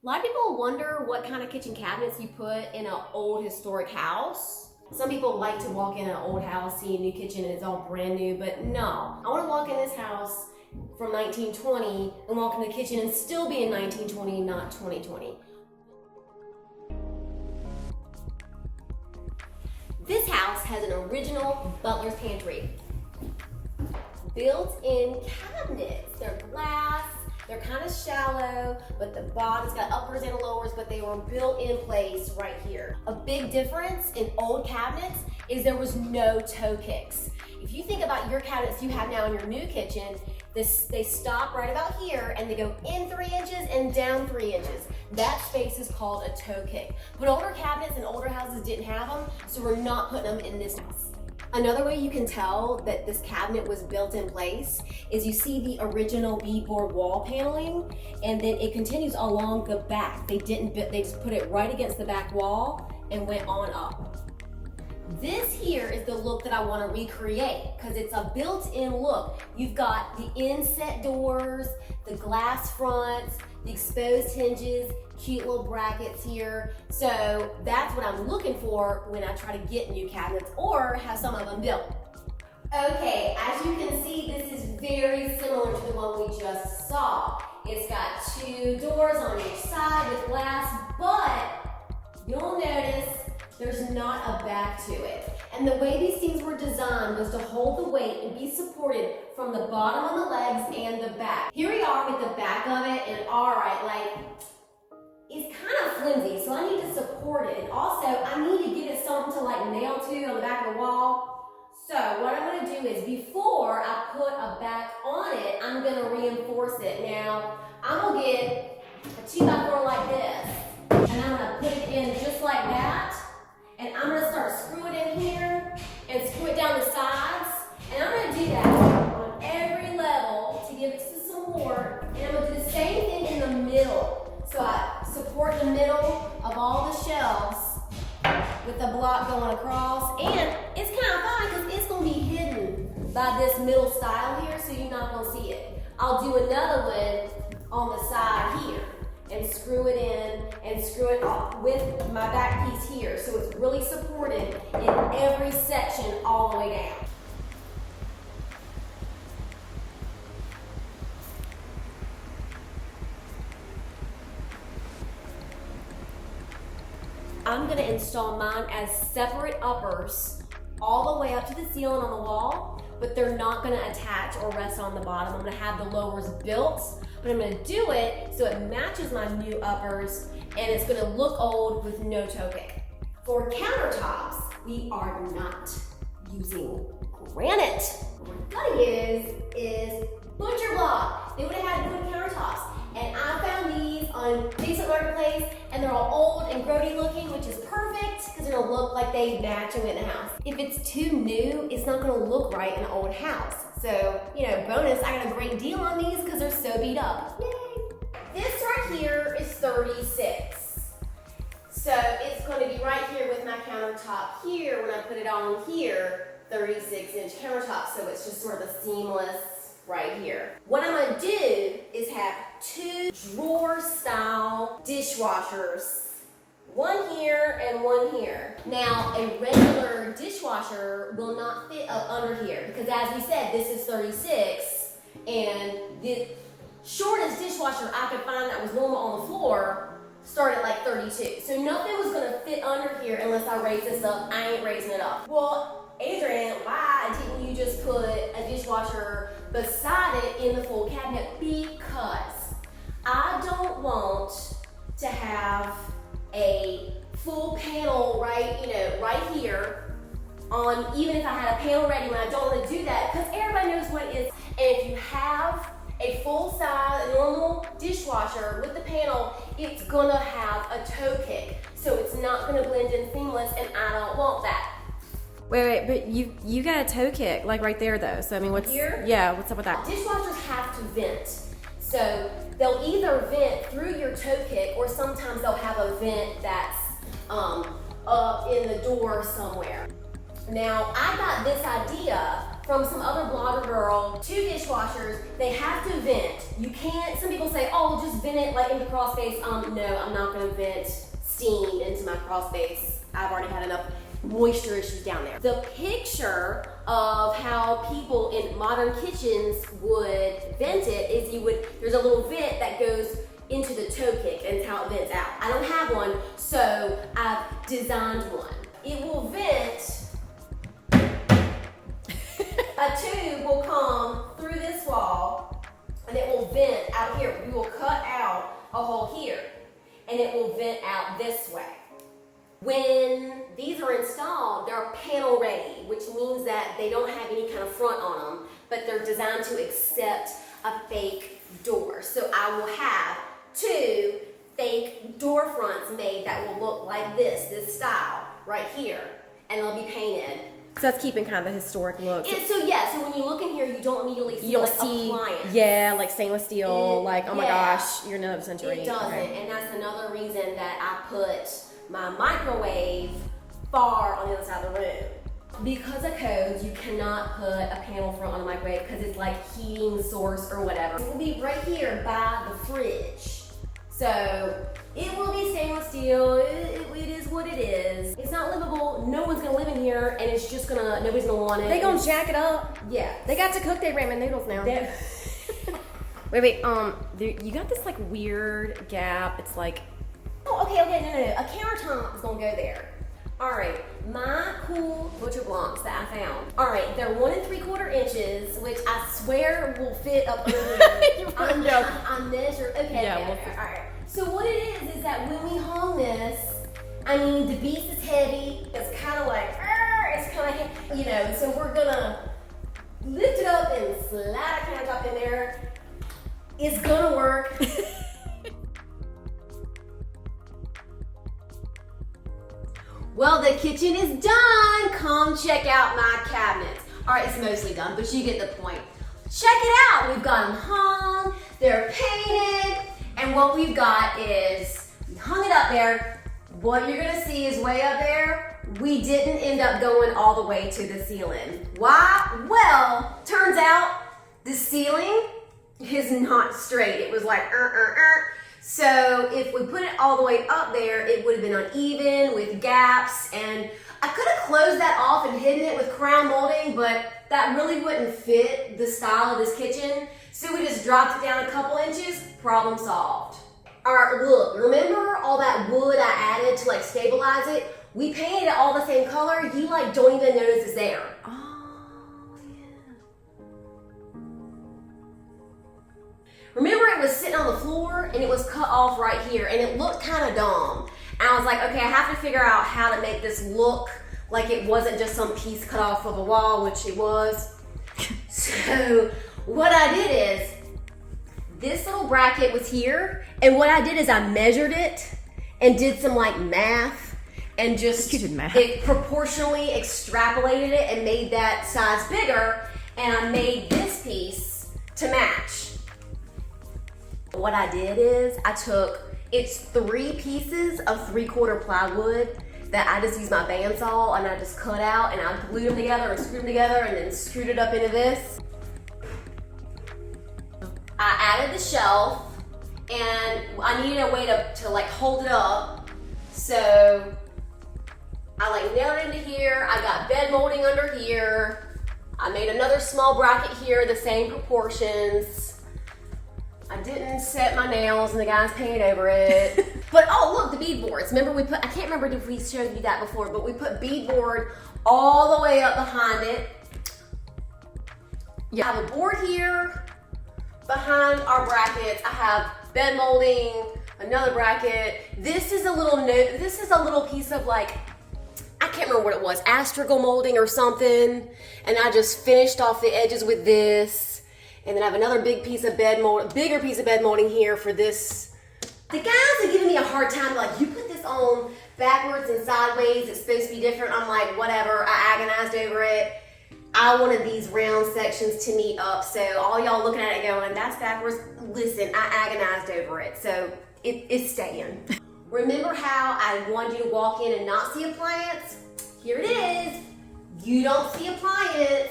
A lot of people wonder what kind of kitchen cabinets you put in an old historic house. Some people like to walk in an old house, see a new kitchen, and it's all brand new, but no. I want to walk in this house from 1920 and walk in the kitchen and still be in 1920, not 2020. This house has an original butler's pantry. Built-in cabinets. They're glass. They're kind of shallow, but the bottom's got uppers and lowers, but they were built in place right here. A big difference in old cabinets is there was no toe kicks. If you think about your cabinets you have now in your new kitchen, they stop right about here and they go in 3 inches and down 3 inches. That space is called a toe kick. But older cabinets and older houses didn't have them, so we're not putting them in this house. Another way you can tell that this cabinet was built in place is you see the original beadboard wall paneling, and then it continues along the back. They just put it right against the back wall and went on up. This here is the look that I want to recreate because it's a built-in look. You've got the inset doors, the glass fronts, the exposed hinges, cute little brackets here. So that's what I'm looking for when I try to get new cabinets or have some of them built. Okay, as you can see, this is very similar to the one we just saw. It's got 2 doors on each side with glass, but you'll notice there's not a back to it. And the way these things were designed was to hold the weight and be supported from the bottom of the legs and the back. Here we are with the back of it, and all right, it's kind of flimsy, so I need to support it. And also, I need to give it something to nail to on the back of the wall. So what I'm gonna do is before I put a back on it, I'm gonna reinforce it. Now, I'm gonna get a 2x4 like this, and I'm gonna put it in just like that. And I'm gonna start screwing in here and screw it down the sides. And I'm gonna do that on every level to give it some support. And I'm gonna do the same thing in the middle. So I support the middle of all the shelves with the block going across. And it's kind of fun because it's gonna be hidden by this middle style here, so you're not gonna see it. I'll do another one on the side here and screw it in and screw it off with my back piece here. So it's really supported in every section all the way down. I'm gonna install mine as separate uppers all the way up to the ceiling on the wall, but they're not gonna attach or rest on the bottom. I'm gonna have the lowers built, but I'm gonna do it so it matches my new uppers and it's gonna look old with no toe kick. For countertops, we are not using granite. What we're gonna use is butcher block. They would have had good countertops. And I found these on Decent Marketplace, and they're all old and grody looking, which is perfect because they're gonna look like they match in the house. If it's too new, it's not gonna look right in an old house. So, bonus, I got a great deal on these because they're so beat up. Yay! This right here is 36. So it's gonna be right here with my countertop here when I put it on here, 36-inch countertop, so it's just sort of a seamless right here. What I'm gonna do is have 2 drawer-style dishwashers. One here and one here. Now, a regular dishwasher will not fit up under here because as we said, this is 36 and the shortest dishwasher I could find that was normal on the floor started at 32. So nothing was gonna fit under here unless I raise this up. I ain't raising it up. Well, Adrian, why didn't you just put a dishwasher beside it in the full cabinet? Because I don't want to have a full panel right here on, even if I had a panel ready when I don't want to do that because everybody knows what it is. And if you have a full size normal dishwasher with the panel, it's gonna have a toe kick. So it's not gonna blend in seamless and I don't want that. Wait, but you got a toe kick right there though. So I mean, what's here? Yeah, what's up with that? Dishwashers have to vent. So they'll either vent through your toe kick or sometimes they'll have a vent that's up in the door somewhere. Now, I got this idea from some other blogger girl, 2 dishwashers, they have to vent. You can't, some people say, oh, just vent it like in the crawl space. No, I'm not gonna vent steam into my crawl space. I've already had enough moisture issues down there. The picture of how people in modern kitchens would vent it is there's a little vent that goes into the toe kick, and it's how it vents out. I don't have one, so I've designed one. It will vent, a tube will come through this wall, and it will vent out here. We will cut out a hole here, and it will vent out this way. When these are installed, they're panel ready, which means that they don't have any kind of front on them, but they're designed to accept a fake door. So I will have 2 fake door fronts made that will look like this style right here, and they'll be painted. So that's keeping kind of the historic look. So when you look in here, you don't immediately see appliance. Yeah, like stainless steel, oh my yeah. gosh, you're another century. It doesn't, okay. and that's another reason that I put my microwave far on the other side of the room. Because of codes, you cannot put a panel front on a microwave because it's like heating source or whatever. It will be right here by the fridge. So it will be stainless steel, it is what it is. It's not livable, no one's gonna live in here, and it's just nobody's gonna want it. They gonna jack it up. Yeah. They got to cook their ramen noodles now. Wait, you got this like weird gap. It's like, oh, okay, no. A countertop is gonna go there. All right, my cool butcher blocks that I found. All right, they're 1 3/4 inches, which I swear will fit up under here. I measured. Okay, yeah, okay, all right. So what it is that when we hung this, I mean, the beast is heavy. It's kind of like, it's kind of heavy, you know. So we're gonna lift it up and slide a countertop in there. It's gonna work. Well, the kitchen is done. Come check out my cabinets. All right, it's mostly done, but you get the point. Check it out. We've got them hung, they're painted, and what we've got is, we hung it up there. What you're gonna see is way up there. We didn't end up going all the way to the ceiling. Why? Well, turns out the ceiling is not straight. It was like, So if we put it all the way up there, it would have been uneven with gaps, and I could have closed that off and hidden it with crown molding, but that really wouldn't fit the style of this kitchen. So we just dropped it down a couple inches, problem solved. All right, look, remember all that wood I added to like stabilize it? We painted it all the same color. You like don't even notice it's there. Remember it was sitting on the floor and it was cut off right here and it looked kind of dumb. And I was like, okay, I have to figure out how to make this look like it wasn't just some piece cut off of a wall, which it was. So what I did is, this little bracket was here, and what I did is I measured it and did some like math and just it proportionally extrapolated it and made that size bigger, and I made this piece to match. What I did is it's 3 pieces of 3/4 plywood that I just used my bandsaw and I just cut out and I glued them together and screwed them together and then screwed it up into this. I added the shelf and I needed a way to like hold it up. So I like nailed it into here. I got bed molding under here. I made another small bracket here, the same proportions. I didn't set my nails and the guys painted over it. But oh look, the beadboards. Remember I can't remember if we showed you that before, but we put beadboard all the way up behind it. Yeah. I have a board here behind our brackets. I have bed molding, another bracket. This is a little piece of like, I can't remember what it was, astragal molding or something. And I just finished off the edges with this. And then I have another bigger piece of bed molding here for this. The guys are giving me a hard time, like, you put this on backwards and sideways, it's supposed to be different. I'm like, whatever, I agonized over it. I wanted these round sections to meet up, so all y'all looking at it going, that's backwards. Listen, I agonized over it, so it's staying. Remember how I wanted you to walk in and not see appliance? Here it is. You don't see appliance.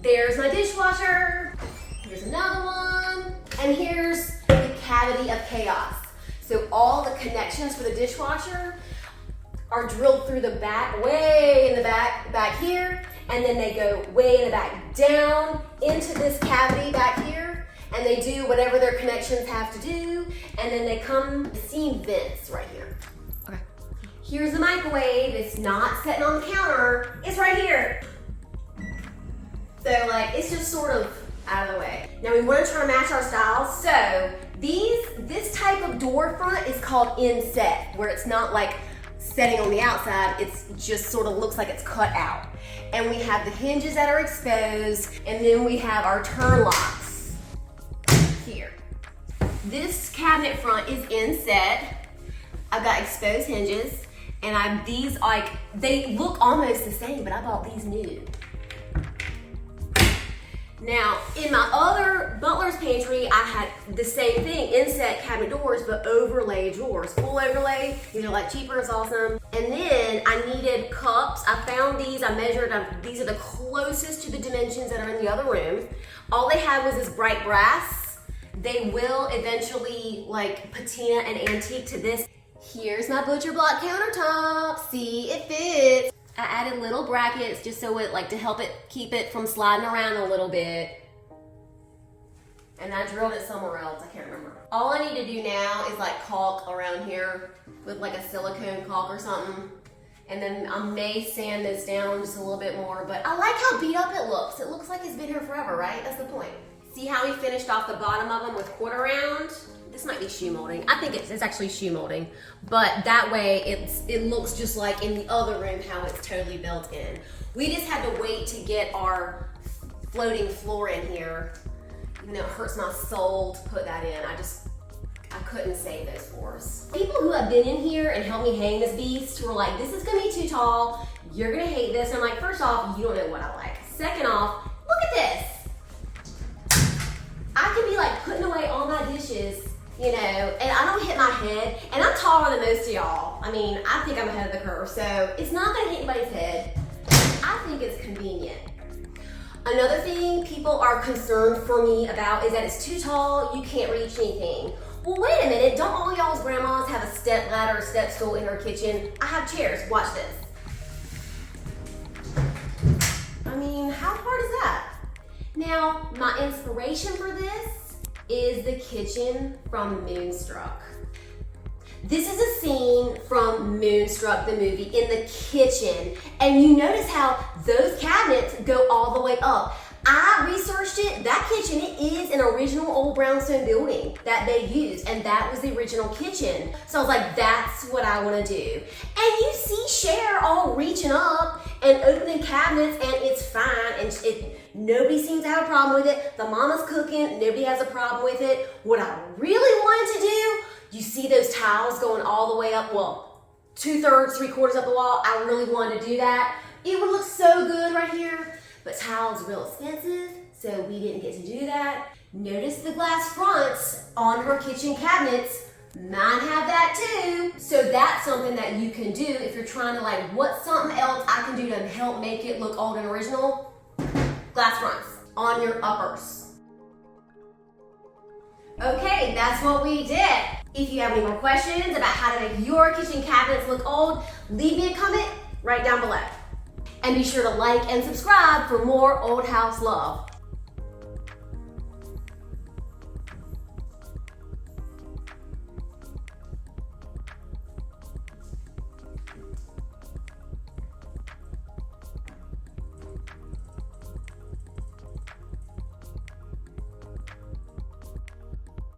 There's my dishwasher. Here's another one. And here's the cavity of chaos. So all the connections for the dishwasher are drilled through the back, way in the back here, and then they go way in the back down into this cavity back here, and they do whatever their connections have to do, and then they come steam vents right here. Okay. Here's the microwave. It's not sitting on the counter. It's right here. So like, it's just sort of out of the way. Now we want to try to match our styles. So this type of door front is called inset, where it's not like setting on the outside, it's just sort of looks like it's cut out. And we have the hinges that are exposed, and then we have our turn locks here. This cabinet front is inset. I've got exposed hinges, and these like, they look almost the same, but I bought these new. Now, in my other butler's pantry, I had the same thing, inset cabinet doors, but overlay drawers, full overlay. These are like cheaper, it's awesome. And then I needed cups. I found these, I measured them. These are the closest to the dimensions that are in the other room. All they had was this bright brass. They will eventually like patina and antique to this. Here's my butcher block countertop. See, it fits. I added little brackets just so it like to help it keep it from sliding around a little bit. And I drilled it somewhere else, I can't remember. All I need to do now is like caulk around here with like a silicone caulk or something. And then I may sand this down just a little bit more, but I like how beat up it looks. It looks like it's been here forever, right? That's the point. See how we finished off the bottom of them with quarter round? This might be shoe molding. I think it's actually shoe molding, but that way it looks just like in the other room how it's totally built in. We just had to wait to get our floating floor in here. You know, it hurts my soul to put that in. I couldn't save those floors. People who have been in here and helped me hang this beast were like, this is gonna be too tall. You're gonna hate this. And I'm like, first off, you don't know what I like. Second off, look at this. I can be like putting away all my dishes, you know, and I don't hit my head, and I'm taller than most of y'all. I mean, I think I'm ahead of the curve, so it's not gonna hit anybody's head. I think it's convenient. Another thing people are concerned for me about is that it's too tall, you can't reach anything. Well, wait a minute, don't all y'all's grandmas have a step ladder or step stool in her kitchen? I have chairs, watch this. I mean, how hard is that? Now, my inspiration for this is the kitchen from Moonstruck. This is a scene from Moonstruck, the movie, in the kitchen. And you notice how those cabinets go all the way up. I researched it. That kitchen, it is an original old brownstone building that they used, and that was the original kitchen. So I was like, that's what I want to do. And you see Cher all reaching up and opening cabinets, and it's fine, and nobody seems to have a problem with it. The mama's cooking, nobody has a problem with it. What I really wanted to do, you see those tiles going all the way up, well, 2/3, 3/4 up the wall. I really wanted to do that. It would look so good right here. But tile's real expensive, so we didn't get to do that. Notice the glass fronts on her kitchen cabinets. Mine have that too. So that's something that you can do if you're trying to like, what's something else I can do to help make it look old and original? Glass fronts on your uppers. Okay, that's what we did. If you have any more questions about how to make your kitchen cabinets look old, leave me a comment right down below. And be sure to like and subscribe for more Old House love.